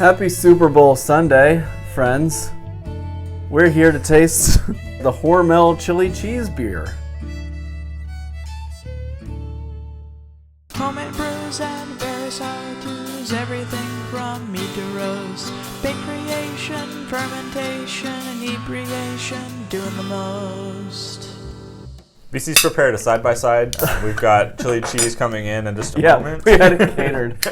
Happy Super Bowl Sunday, friends. We're here to taste the Hormel chili cheese beer. Homemade brews and various how-tos, everything from mead to roast, big creation, fermentation, inebriation, doing the most. BC's prepared a side-by-side. We've got chili cheese coming in just a moment. We had it catered.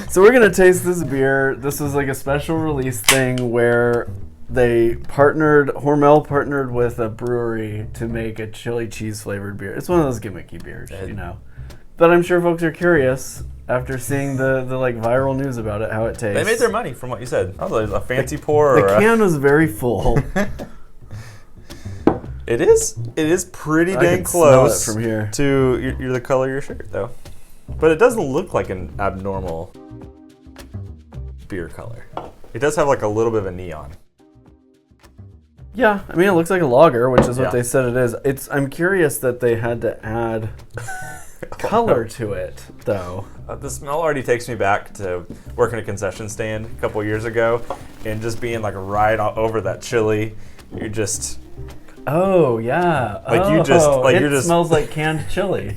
So we're going to taste this beer. This was like a special release thing where Hormel partnered with a brewery to make a chili cheese flavored beer. It's one of those gimmicky beers, you know. But I'm sure folks are curious after seeing the like viral news about it, how it tastes. They made their money from what you said. Oh, a fancy pour. The can was very full. It is pretty dang close smell it from here. To the color of your shirt, though. But it doesn't look like an abnormal beer color. It does have like a little bit of a neon. Yeah, I mean it looks like a lager, which is what they said it is. I'm curious that they had to add color to it, though. The smell already takes me back to working a concession stand a couple years ago, and just being like right over that chili. You're just. Oh yeah. It smells like canned chili.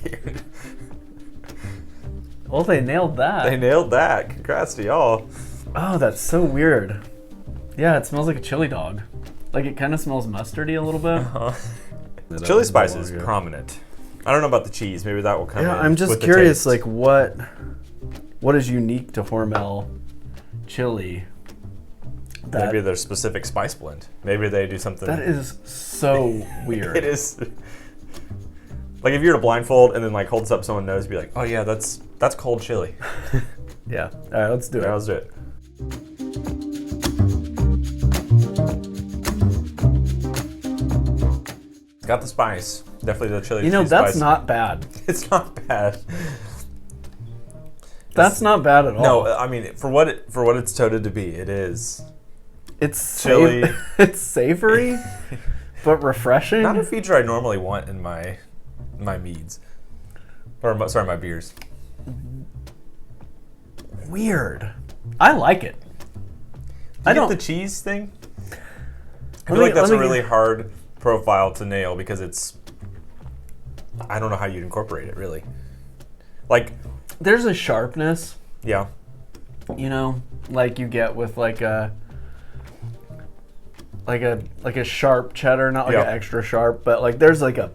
Well, they nailed that. They nailed that. Congrats to y'all. Oh, that's so weird. Yeah, it smells like a chili dog. Like it kind of smells mustardy a little bit. Chili spice is prominent. I don't know about the cheese. Maybe that will come in. Yeah, I'm just curious, like what is unique to Hormel chili? Maybe their specific spice blend. Maybe they do something. That is so weird. It is. Like if you were to blindfold and then like hold up someone's nose, be like, oh yeah, that's cold chili. Yeah. All right, let's do it. Let's do it. Got the spice. Definitely the chili. You know, cheese that's spice. not bad. It's not bad. That's not bad at all. No, I mean for what it's touted to be, it is. It's chili. It's savory, but refreshing. Not a feature I normally want in my meads, or my beers. Weird. I like it. I don't. The cheese thing. I feel like that's a really hard profile to nail because it's. I don't know how you'd incorporate it really. Like, there's a sharpness. Yeah. You know, like you get with like a sharp cheddar, not like an extra sharp, but like there's like a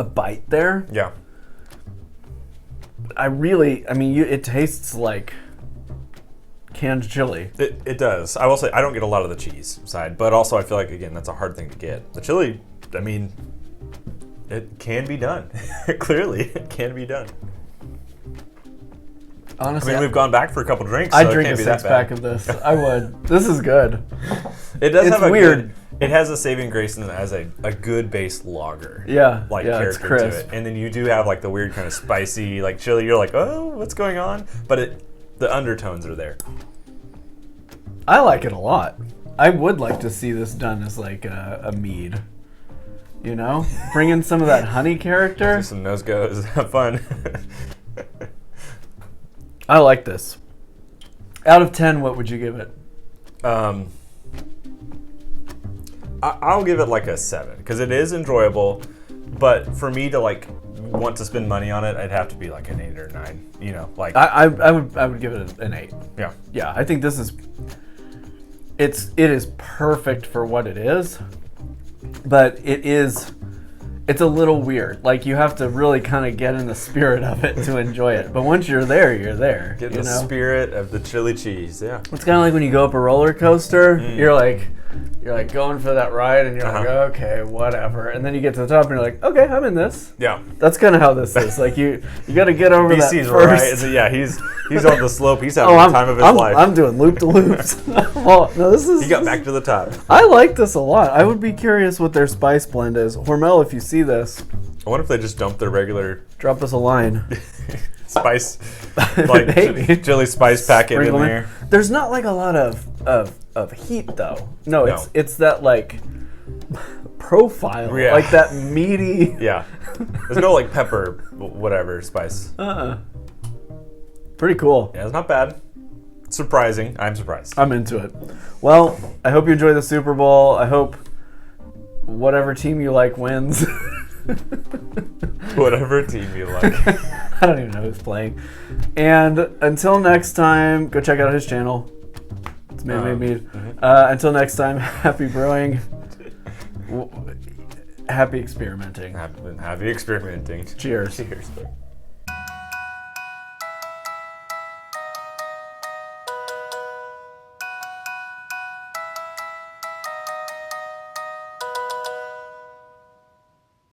bite there. Yeah. It tastes like canned chili. It does. I will say I don't get a lot of the cheese side, but also I feel like again that's a hard thing to get. The chili, I mean, it can be done. Clearly, it can be done. Honestly, I mean, we've gone back for a couple drinks. I'd drink a six-pack of this. I would. This is good. It does have a weird. It has a saving grace and it has a good base lager. Yeah. Character to it. And then you do have like the weird kind of spicy like chili. You're like, oh, what's going on? But the undertones are there. I like it a lot. I would like to see this done as like a mead. You know, bring in some of that honey character. Do some nose goes. Have fun. I like this. Out of 10, what would you give it? I'll give it like a 7 because it is enjoyable. But for me to like want to spend money on it, I'd have to be like an 8 or 9. You know, like I would give it an 8. Yeah. Yeah, I think this is. It is perfect for what it is, but it's a little weird. Like you have to really kind of get in the spirit of it to enjoy it. But once you're there, you're there. Get the spirit of the chili cheese. Yeah. It's kind of like when you go up a roller coaster. You're like going for that ride, and you're like, okay, whatever. And then you get to the top, and you're like, okay, I'm in this. Yeah. That's kind of how this is. Like you got to get over BC's that first. Right. Yeah, he's on the slope. He's having the time of his life. I'm doing loop to loops. Well, no, this is. He got back to the top. I like this a lot. I would be curious what their spice blend is. Hormel, if you see this, I wonder if they just dumped their regular. Drop us a line. Spice, like chili spice packet in there. There's not like a lot of heat though. No, it's that like profile, like that meaty. Yeah, there's no like pepper, whatever spice. Pretty cool. Yeah, it's not bad. surprising. I'm surprised. I'm into it. Well, I hope you enjoy the Super Bowl. I hope whatever team you like wins. Whatever team you like. I don't even know who's playing. And until next time, go check out his channel. It's Mead. Mm-hmm. Until next time, happy brewing. Happy experimenting. Happy experimenting. Cheers. Cheers.